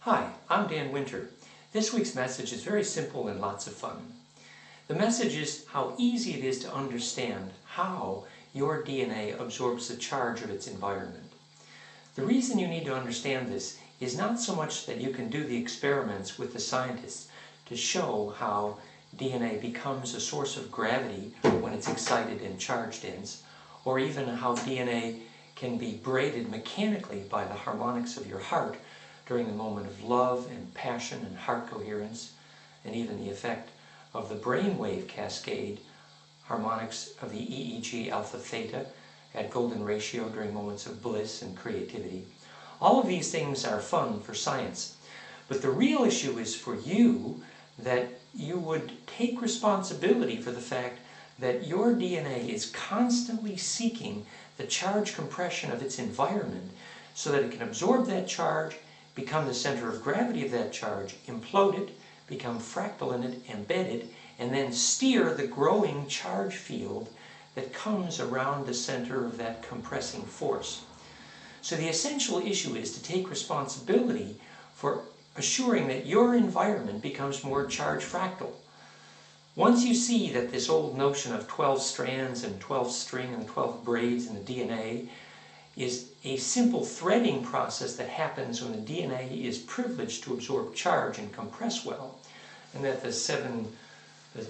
Hi, I'm Dan Winter. This week's message is very simple and lots of fun. The message is how easy it is to understand how your DNA absorbs the charge of its environment. The reason you need to understand this is not so much that you can do the experiments with the scientists to show how DNA becomes a source of gravity when it's excited and charged ends, or even how DNA can be braided mechanically by the harmonics of your heart during the moment of love and passion and heart coherence, and even the effect of the brainwave cascade, harmonics of the EEG alpha theta at golden ratio during moments of bliss and creativity. All of these things are fun for science, but the real issue is for you that you would take responsibility for the fact that your DNA is constantly seeking the charge compression of its environment so that it can absorb that charge, become the center of gravity of that charge, implode it, become fractal in it, embed it, and then steer the growing charge field that comes around the center of that compressing force. So the essential issue is to take responsibility for assuring that your environment becomes more charge fractal. Once you see that this old notion of 12 strands and 12 string and 12 braids in the DNA is a simple threading process that happens when the DNA is privileged to absorb charge and compress well, and that the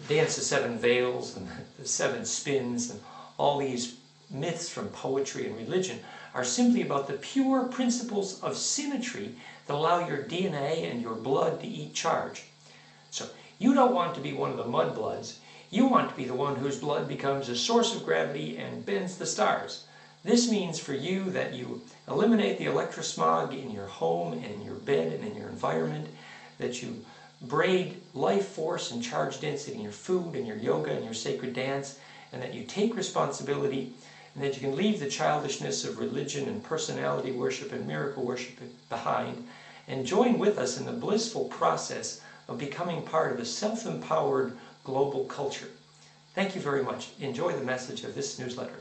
dance of seven veils and the seven spins and all these myths from poetry and religion are simply about the pure principles of symmetry that allow your DNA and your blood to eat charge. So you don't want to be one of the mudbloods. You want to be the one whose blood becomes a source of gravity and bends the stars. This means for you that you eliminate the electrosmog in your home and in your bed and in your environment, that you braid life force and charge density in your food and your yoga and your sacred dance, and that you take responsibility, and that you can leave the childishness of religion and personality worship and miracle worship behind, and join with us in the blissful process of becoming part of a self-empowered global culture. Thank you very much. Enjoy the message of this newsletter.